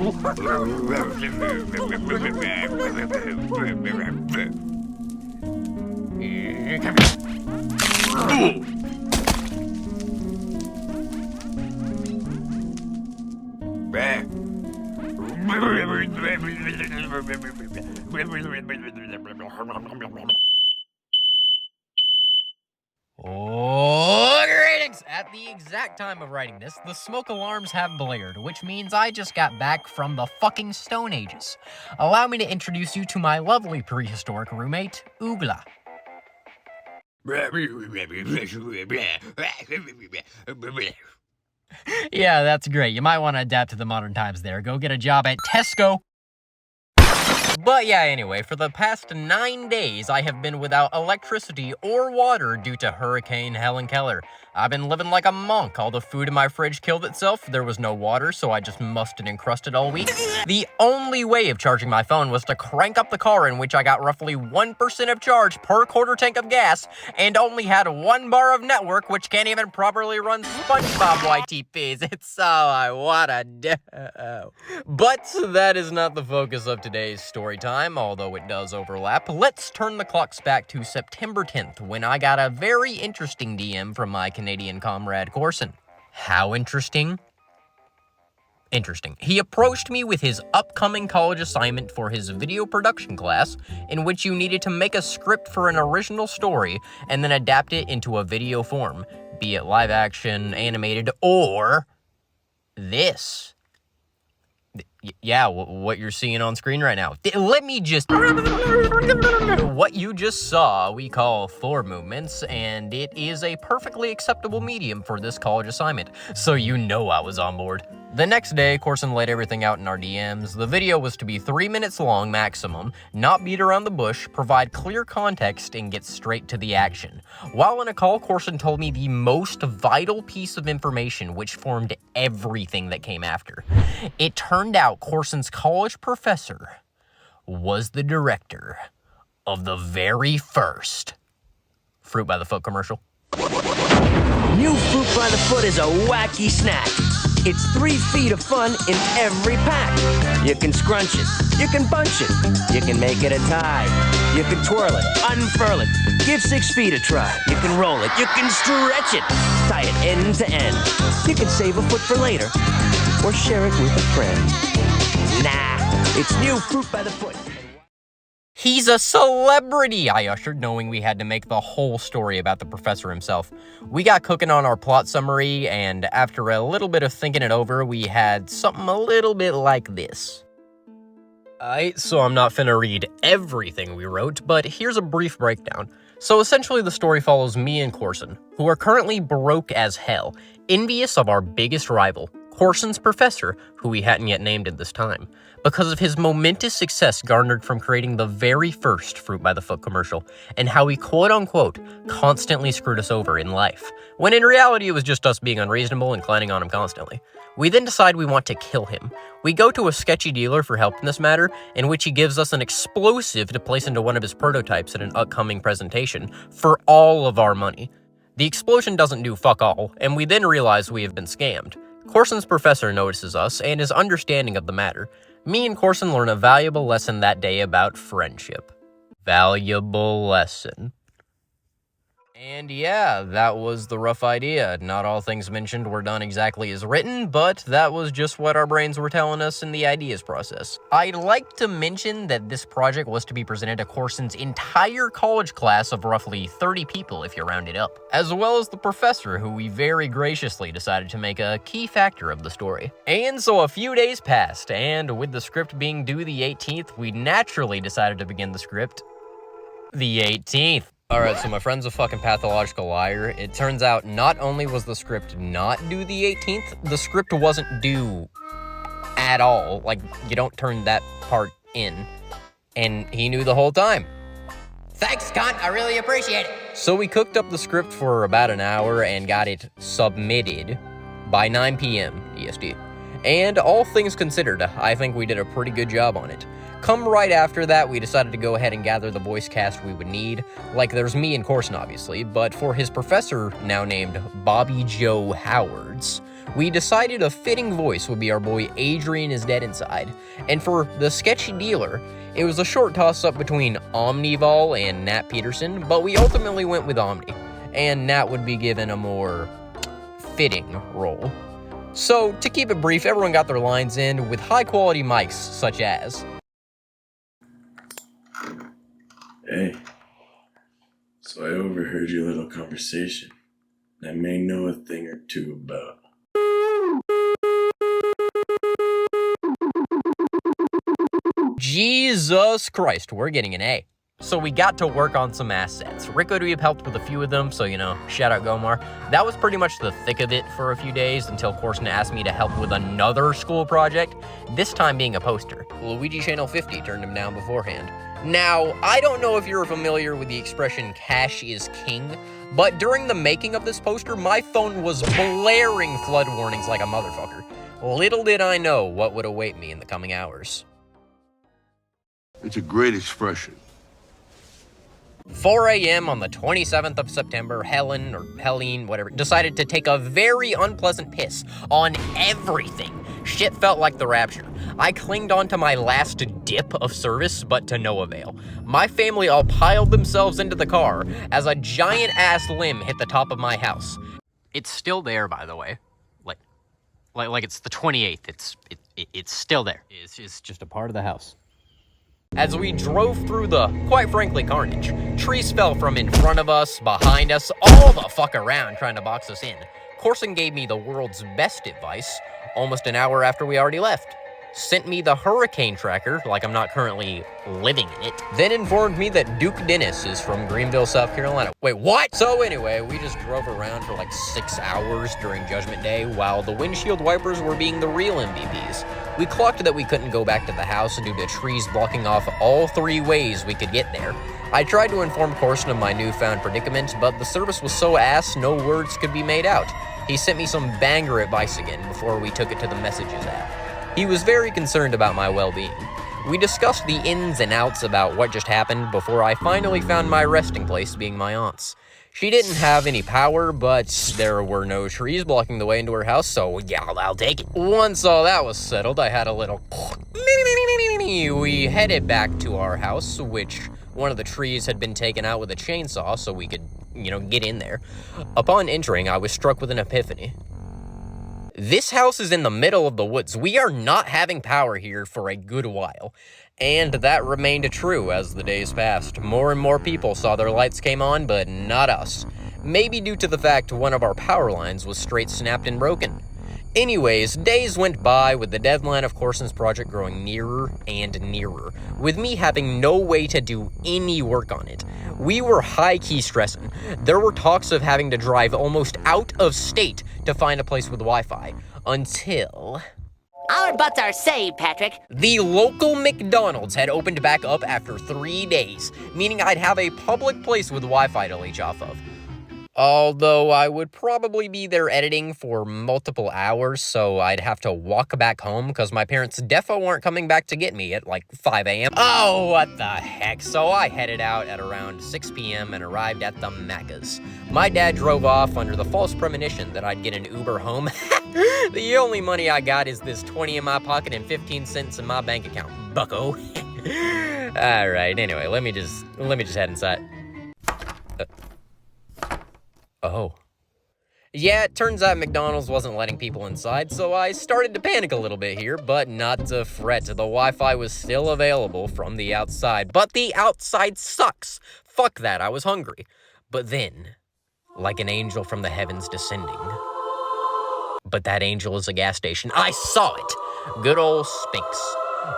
Oh, greetings! At the exact time of writing this, the smoke alarms have blared, which means I just got back from the fucking Stone Ages. Allow me to introduce you to my lovely prehistoric roommate, Oogla. Yeah, that's great. You might want to adapt to the modern times there. Go get a job at Tesco. But yeah, anyway, for the past 9 days, I have been without electricity or water due to Hurricane Helene. I've been living like a monk. All the food in my fridge killed itself. There was no water, so I just mussed and encrusted all week. The only way of charging my phone was to crank up the car, in which I got roughly 1% of charge per quarter tank of gas, and only had 1 bar of network, which can't even properly run SpongeBob YTPs. It's all I wanna do. But that is not the focus of today's story time, although it does overlap. Let's turn the clocks back to September 10th, when I got a very interesting DM from my Canadian comrade Corson. How interesting? Interesting. He approached me with his upcoming college assignment for his video production class, in which you needed to make a script for an original story and then adapt it into a video form, be it live action, animated, or this. Yeah, what you're seeing on screen right now. Let me just... What you just saw, we call Thor movements, and it is a perfectly acceptable medium for this college assignment, so you know I was on board. The next day, Corson laid everything out in our DMs. The video was to be 3 minutes long maximum, not beat around the bush, provide clear context, and get straight to the action. While in a call, Corson told me the most vital piece of information which formed everything that came after. It turned out Corson's college professor was the director of the very first Fruit by the Foot commercial. New Fruit by the Foot is a wacky snack. It's 3 feet of fun in every pack. You can scrunch it, you can bunch it, you can make it a tie, you can twirl it, unfurl it, give 6 feet a try, you can roll it, you can stretch it, tie it end to end. You can save a foot for later, or share it with a friend. Nah, it's New Fruit by the Foot. He's a celebrity, I ushered, knowing we had to make the whole story about the professor himself. We got cooking on our plot summary, and after a little bit of thinking it over, we had something a little bit like this. So I'm not finna read everything we wrote, but here's a brief breakdown. So essentially the story follows me and Corson, who are currently broke as hell, envious of our biggest rival, Corson's professor, who we hadn't yet named at this time, because of his momentous success garnered from creating the very first Fruit by the Foot commercial, and how he quote-unquote constantly screwed us over in life, when in reality it was just us being unreasonable and clowning on him constantly. We then decide we want to kill him. We go to a sketchy dealer for help in this matter, in which he gives us an explosive to place into one of his prototypes at an upcoming presentation for all of our money. The explosion doesn't do fuck all, and we then realize we have been scammed. Corson's professor notices us and is understanding of the matter. Me and Corson learn a valuable lesson that day about friendship. Valuable lesson. And yeah, that was the rough idea. Not all things mentioned were done exactly as written, but that was just what our brains were telling us in the ideas process. I'd like to mention that this project was to be presented to Corson's entire college class of roughly 30 people if you round it up, as well as the professor, who we very graciously decided to make a key factor of the story. And so a few days passed, and with the script being due the 18th, we naturally decided to begin the script the 18th. Alright, so my friend's a fucking pathological liar. It turns out not only was the script not due the 18th, the script wasn't due at all. Like, you don't turn that part in. And he knew the whole time. Thanks, cunt. I really appreciate it. So we cooked up the script for about an hour and got it submitted by 9 p.m. EST. And all things considered, I think we did a pretty good job on it. Come right after that, we decided to go ahead and gather the voice cast we would need. Like, there's me and Corson, obviously, but for his professor, now named Bobby Joe Howards, we decided a fitting voice would be our boy Adrian is Dead Inside. And for the sketchy dealer, it was a short toss-up between Omnivol and Nat Peterson, but we ultimately went with Omni, and Nat would be given a more fitting role. So, to keep it brief, everyone got their lines in with high-quality mics such as... Hey, so I overheard your little conversation, and I may know a thing or two about. Jesus Christ, we're getting an A. So we got to work on some assets. Rico Dweeb helped with a few of them, so shout out Gomar. That was pretty much the thick of it for a few days until Corson asked me to help with another school project, this time being a poster. Luigi Channel 50 turned him down beforehand. Now, I don't know if you're familiar with the expression cash is king, but during the making of this poster, my phone was blaring flood warnings like a motherfucker. Little did I know what would await me in the coming hours. It's a great expression. 4 a.m. on the 27th of September, Helene, whatever, decided to take a very unpleasant piss on everything. Shit felt like the rapture. I clinged onto my last dip of service, but to no avail. My family all piled themselves into the car as a giant-ass limb hit the top of my house. It's still there, by the way. Like it's the 28th. It's still there. It's just a part of the house. As we drove through the, quite frankly, carnage, trees fell from in front of us, behind us, all the fuck around trying to box us in. Corson gave me the world's best advice, almost an hour after we already left. Sent me the hurricane tracker, like I'm not currently living in it, then informed me that Duke Dennis is from Greenville, South Carolina. Wait, what? So anyway, we just drove around for like 6 hours during Judgment Day while the windshield wipers were being the real MVPs. We clocked that we couldn't go back to the house due to trees blocking off all 3 ways we could get there. I tried to inform Corson of my newfound predicament, but the service was so ass no words could be made out. He sent me some banger advice again before we took it to the messages app. He was very concerned about my well-being. We discussed the ins and outs about what just happened before I finally found my resting place being my aunt's. She didn't have any power, but there were no trees blocking the way into her house, so yeah, I'll take it. Once all that was settled, I had a little... We headed back to our house, which one of the trees had been taken out with a chainsaw so we could, get in there. Upon entering, I was struck with an epiphany. This house is in the middle of the woods. We are not having power here for a good while. And that remained true as the days passed. More and more people saw their lights came on, but not us. Maybe due to the fact one of our power lines was straight snapped and broken. Anyways, days went by with the deadline of Corson's project growing nearer and nearer, with me having no way to do any work on it. We were high-key stressing. There were talks of having to drive almost out of state to find a place with Wi-Fi, until... Our butts are saved, Patrick. The local McDonald's had opened back up after 3 days, meaning I'd have a public place with Wi-Fi to leech off of. Although I would probably be there editing for multiple hours, so I'd have to walk back home because my parents defo weren't coming back to get me at like 5 a.m. Oh, what the heck. So I headed out at around 6 p.m. and arrived at the Macca's. My dad drove off under the false premonition that I'd get an Uber home. The only money I got is this 20 in my pocket and 15 cents in my bank account, bucko. Alright, anyway, let me just head inside. Oh. Yeah, it turns out McDonald's wasn't letting people inside, so I started to panic a little bit here, but not to fret. The Wi-Fi was still available from the outside, but the outside sucks. Fuck that, I was hungry. But then, like an angel from the heavens descending. But that angel is a gas station. I saw it! Good old SPINX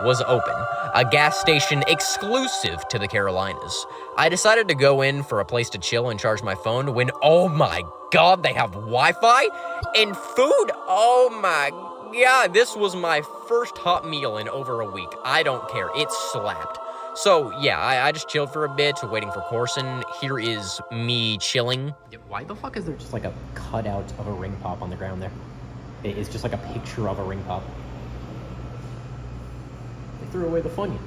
was open, a gas station exclusive to the Carolinas. I decided to go in for a place to chill and charge my phone when, oh my god, they have Wi-Fi and food. Oh my god, this was my first hot meal in over a week. I don't care, it slapped. So yeah, I just chilled for a bit, waiting for Corson. Here is me chilling. Why the fuck is there just like a cutout of a ring pop on the ground there? It's just like a picture of a ring pop. They threw away the Funyuns.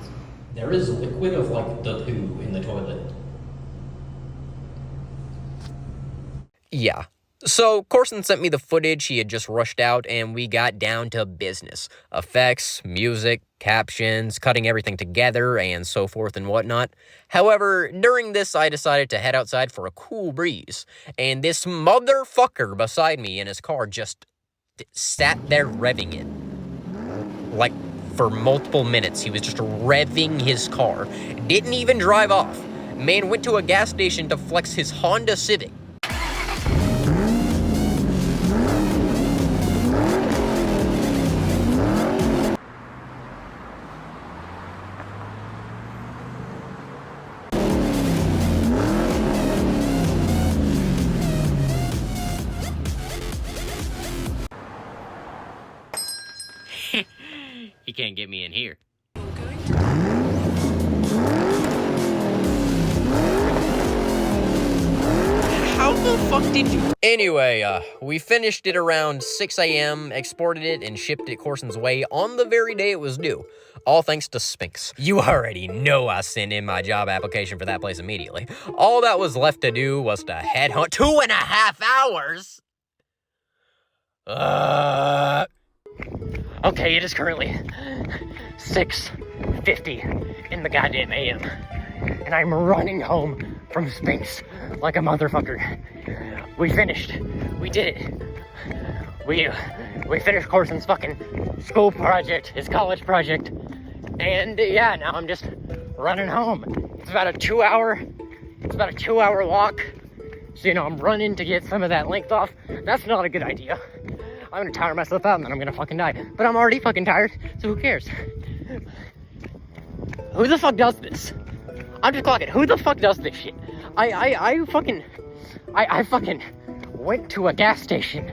There is liquid of like the poo in the toilet. Yeah, So, Corson sent me the footage he had just rushed out, and we got down to business. Effects, music, captions, cutting everything together, and so forth and whatnot. However, during this, I decided to head outside for a cool breeze, and this motherfucker beside me in his car just sat there revving it. Like, for multiple minutes, he was just revving his car. Didn't even drive off. Man went to a gas station to flex his Honda Civic. You can't get me in here. How the fuck did you... Anyway, we finished it around 6 a.m., exported it, and shipped it Corson's way on the very day it was due. All thanks to SPINX. You already know I sent in my job application for that place immediately. All that was left to do was to headhunt 2.5 hours! Okay, it is currently 6:50 in the goddamn AM, and I'm running home from SPINX like a motherfucker. We finished. We did it. We finished Corson's fucking school project, his college project, and yeah, now I'm just running home. It's about a 2-hour walk. So, you know, I'm running to get some of that length off. That's not a good idea. I'm gonna tire myself out and then I'm gonna fucking die. But I'm already fucking tired, so who cares? Who the fuck does this? I'm just clocking. Who the fuck does this shit? I fucking went to a gas station,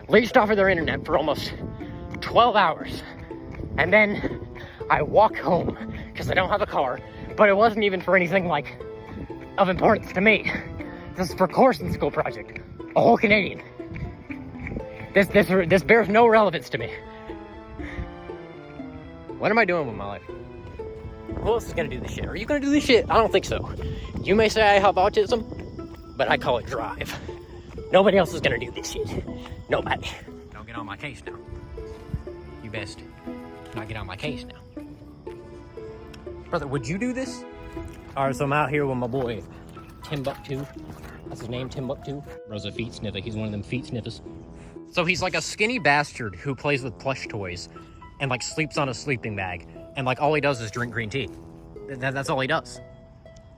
leased off of their internet for almost 12 hours. And then I walk home, because I don't have a car, but it wasn't even for anything, like, of importance to me. This is for Corson's school project. A whole Canadian. This bears no relevance to me. What am I doing with my life? Who else is gonna do this shit? Are you gonna do this shit? I don't think so. You may say I have autism, but I call it drive. Nobody else is gonna do this shit. Nobody. Don't get on my case now. You best not get on my case now. Brother, would you do this? Alright, so I'm out here with my boy, Timbuktu. That's his name, Timbuktu. Bro's a feet sniffer. He's one of them feet sniffers. So he's like a skinny bastard who plays with plush toys and like sleeps on a sleeping bag. And like all he does is drink green tea. That's all he does.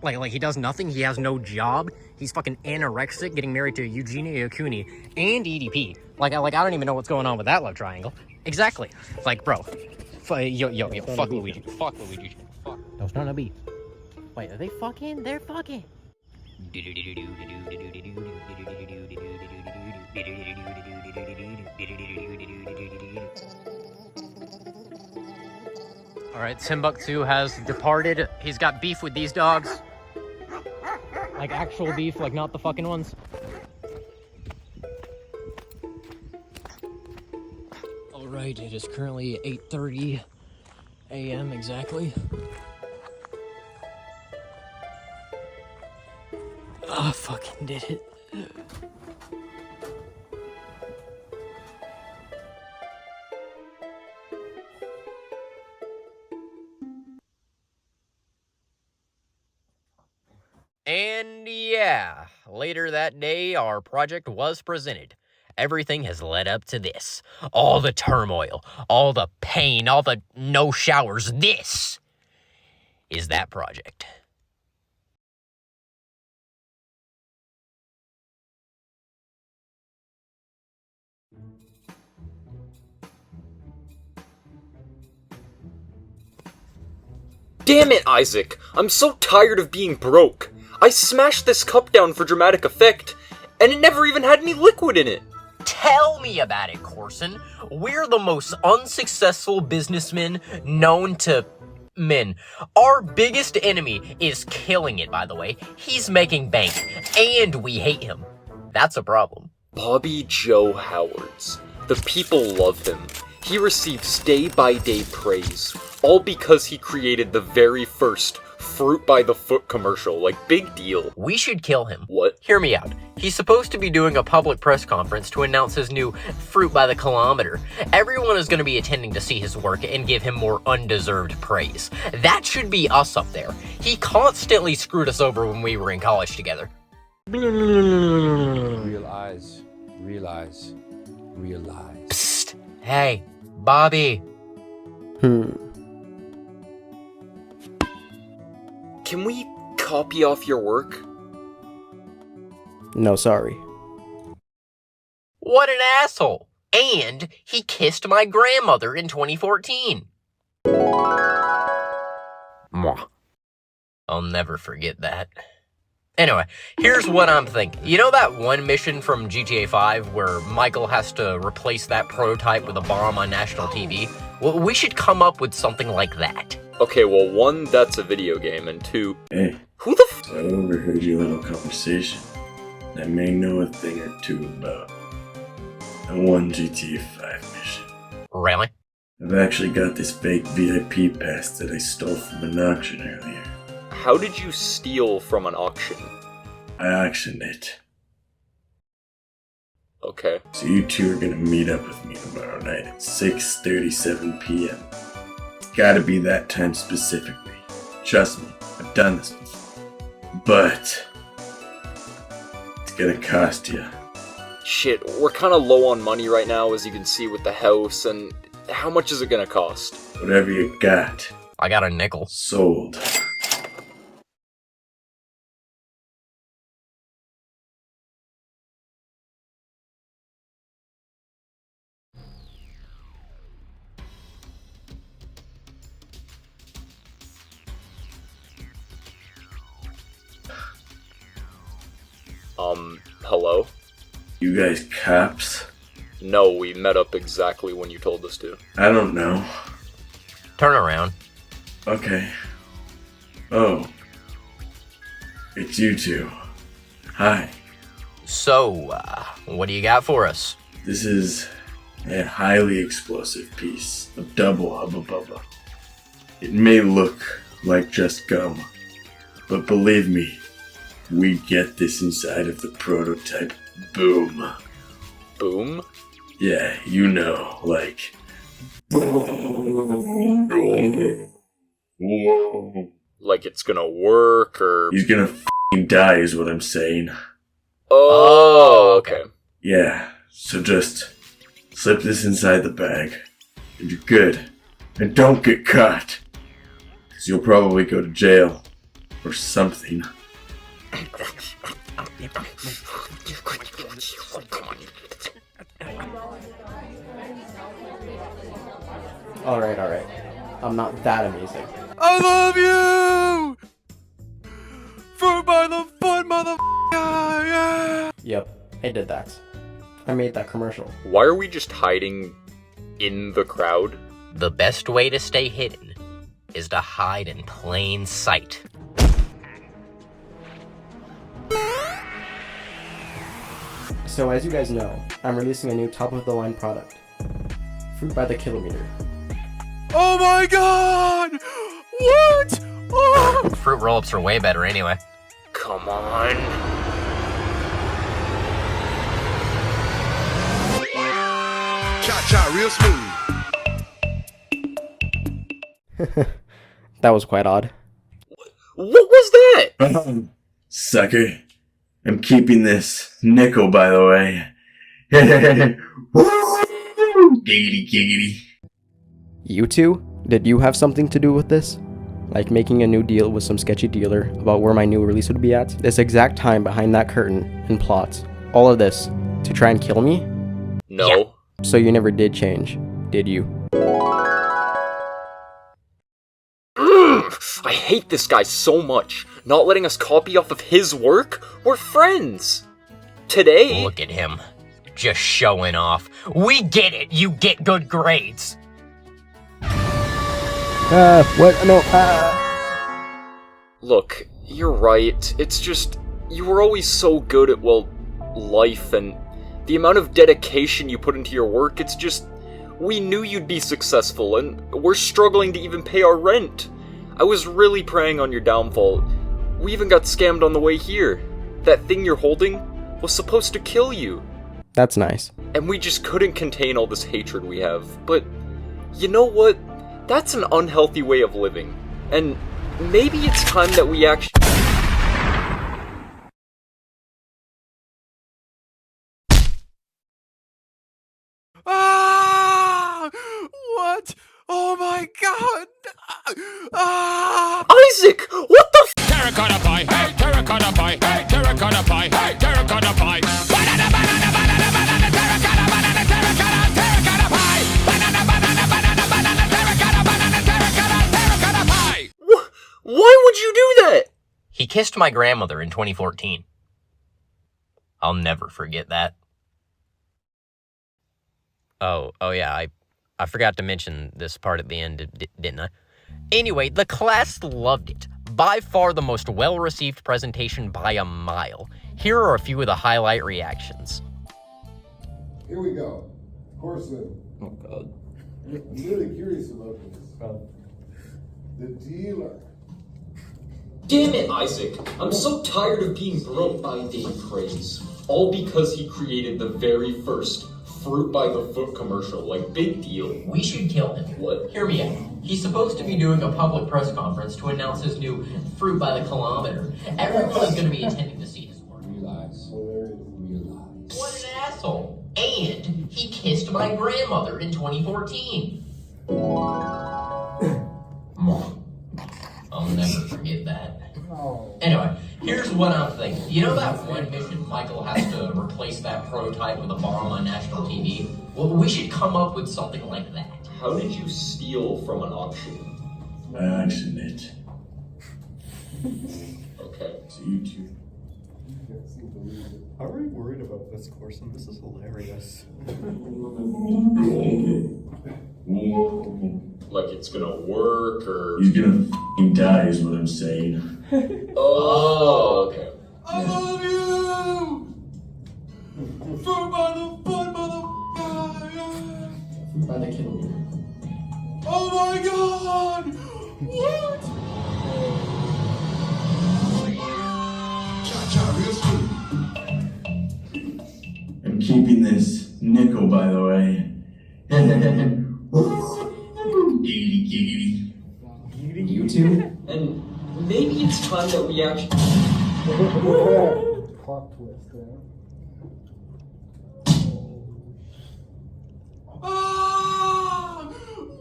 Like he does nothing. He has no job. He's fucking anorexic, getting married to Eugenia Yokuni and EDP. Like I don't even know what's going on with that love triangle. Exactly. Like, bro. Yo, fuck Luigi. Fuck Luigi. Fuck. No, it's not a beef. Wait, are they fucking? They're fucking. Alright, Timbuktu has departed. He's got beef with these dogs. Like actual beef, like not the fucking ones. Alright, it is currently 8:30 a.m. exactly. I fucking did it. And yeah, later that day, our project was presented. Everything has led up to this. All the turmoil, all the pain, all the no showers. This is that project. Damn it, Isaac! I'm so tired of being broke! I smashed this cup down for dramatic effect, and it never even had any liquid in it! Tell me about it, Corson. We're the most unsuccessful businessmen known to men. Our biggest enemy is killing it, by the way. He's making bank, and we hate him. That's a problem. Bobby Joe Howards. The people love him. He receives day-by-day praise, all because he created the very first fruit by the foot commercial, like, big deal. We should kill him. What? Hear me out. He's supposed to be doing a public press conference to announce his new fruit by the kilometer. Everyone is going to be attending to see his work and give him more undeserved praise. That should be us up there. He constantly screwed us over when we were in college together. Realize, realize, realize. Psst. Hey, Bobby. Can we copy off your work? No, sorry. What an asshole. And he kissed my grandmother in 2014. Mwah. I'll never forget that. Anyway, here's what I'm thinking. You know that one mission from GTA 5 where Michael has to replace that prototype with a bomb on national TV? Well, we should come up with something like that. Okay, well, 1, that's a video game, and 2... Hey, Who the f- so I overheard your little conversation. And I may know a thing or two about that one GTA 5 mission. Really? I've actually got this fake VIP pass that I stole from an auction earlier. How did you steal from an auction? I auctioned it. Okay. So you two are gonna meet up with me tomorrow night at 6:37 p.m. It's gotta be that time specifically. Trust me, I've done this before. But it's gonna cost you. Shit, we're kinda low on money right now, as you can see with the house, and how much is it gonna cost? Whatever you got, I got a nickel. sold. Hello? You guys cops? No, we met up exactly when you told us to. I don't know. Turn around. Okay. Oh. It's you two. Hi. So, what do you got for us? This is a highly explosive piece of double hubba bubba. It may look like just gum, but believe me, we get this inside of the prototype boom. Boom? Yeah, you know, like... Like it's gonna work, or... He's gonna f***ing die is what I'm saying. Oh, okay. Yeah, so just slip this inside the bag, and you're good. And don't get caught, because you'll probably go to jail, or something. Alright. I'm not that amazing. I love you! Fruit by the foot, motherfucker! Yeah! Yep, I did that. I made that commercial. Why are we just hiding in the crowd? The best way to stay hidden is to hide in plain sight. So as you guys know, I'm releasing a new top-of-the-line product. Fruit by the kilometer. Oh my god! What? Oh! Fruit roll-ups are way better anyway. Come on. Cha-cha, real smooth. That was quite odd. What was that? Sucker. I'm keeping this nickel, by the way. Giggity, giggity. You two? Did you have something to do with this? Like making a new deal with some sketchy dealer about where my new release would be at? This exact time behind that curtain and plot. All of this to try and kill me? No. Yeah. So you never did change, did you? I hate this guy so much. Not letting us copy off of his work? We're friends. Today... Look at him. Just showing off. We get it. You get good grades. Look, you're right. It's just... You were always so good at, well, life, and the amount of dedication you put into your work, it's just... We knew you'd be successful, and we're struggling to even pay our rent. I was really preying on your downfall. We even got scammed on the way here. That thing you're holding was supposed to kill you. That's nice. And we just couldn't contain all this hatred we have. But, you know what? That's an unhealthy way of living. And maybe it's time that we actually... Ah! What? Oh my god! Ah! Isaac! What the f- Terracotta pie, hey, terracotta pie, hey, terracotta pie, hey, terracotta pie. Banana, banana, banana, banana, terracotta, banana, terracotta, terracotta pie. Banana, banana, banana, banana, terracotta, banana, terracotta, terracotta pie. Why would you do that? He kissed my grandmother in 2014. I'll never forget that. Oh yeah, I forgot to mention this part at the end, didn't I? Anyway, the class loved it. By far the most well-received presentation by a mile. Here are a few of the highlight reactions. Here we go. Corson. Oh god. I'm really curious about this. The dealer. Damn it, Isaac. I'm so tired of being broke by Dave Praise. All because he created the very first fruit by the foot commercial. Like, big deal. We should kill him. What? Hear me out. He's supposed to be doing a public press conference to announce his new fruit by the kilometer. Everyone's going to be attending to see his work. What an asshole. And he kissed my grandmother in 2014. I'll never forget that. Anyway, here's what I'm thinking. You know that one mission Michael has to replace that prototype with a bomb on national TV? Well, we should come up with something like that. How did you steal from an auction? By accident. Okay. So you two. How are you worried about this, Corson? This is hilarious. Like it's gonna work, or... He's gonna f***ing die is what I'm saying. Oh, okay. I love you! Fruit by the foot, motherfucker! By the kilometer. Oh my god! What? I'm keeping this nickel, by the way. Giggity, giggity. You two? And maybe it's time that we actually... Plot twist there. Ah!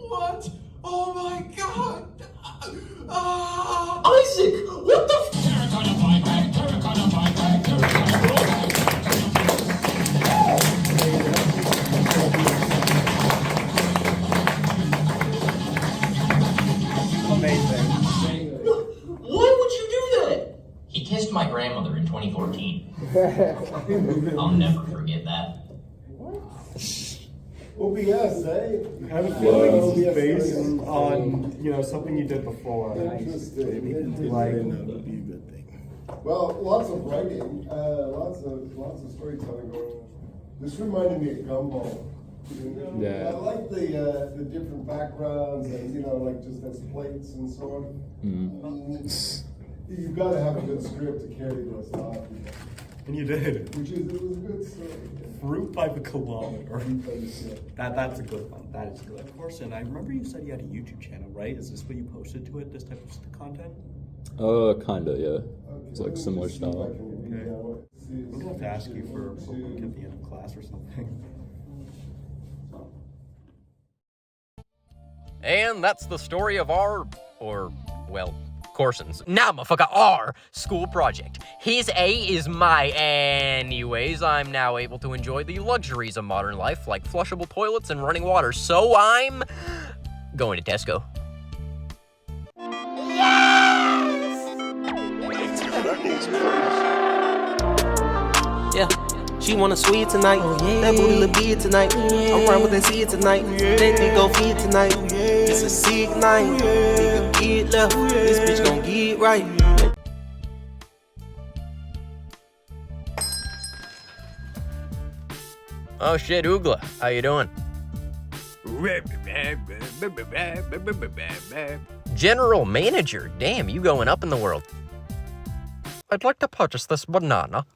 What? Oh my god! Ah! Isaac! What the f... Terracotta pie, hey, terracotta pie, hey, terracotta pie. Amazing. Why would you do that? He kissed my grandmother in 2014. I'll never forget that. OBS, eh? I have a feeling Wow. this is based on, something you did before. Interesting. Like, Well, lots of writing, lots of storytelling going on. This reminded me of Gumball. Yeah. I like the different backgrounds and like just as plates and so on. You've got to have a good script to carry this off. and you did. It was a good story. Fruit by the kilometer. Yeah. That's a good one. That is good. Of course, and I remember you said you had a YouTube channel, right? Is this what you posted to it? This type of content? Kinda, yeah. It's like similar style. Okay. We're gonna have to ask you for a book at the end of class or something. And that's the story of Corson's, motherfucker, our school project. His A is my. Anyways, I'm now able to enjoy the luxuries of modern life, like flushable toilets and running water, so I'm going to Tesco. Yeah, she want a sweet tonight. That booty look big tonight. I'm around with that seed tonight. Let me go feed tonight. It's a sick night. Nigga get left. This bitch gon' get right. Oh shit, Oogla, how you doing? General manager, damn, you going up in the world. I'd like to purchase this banana.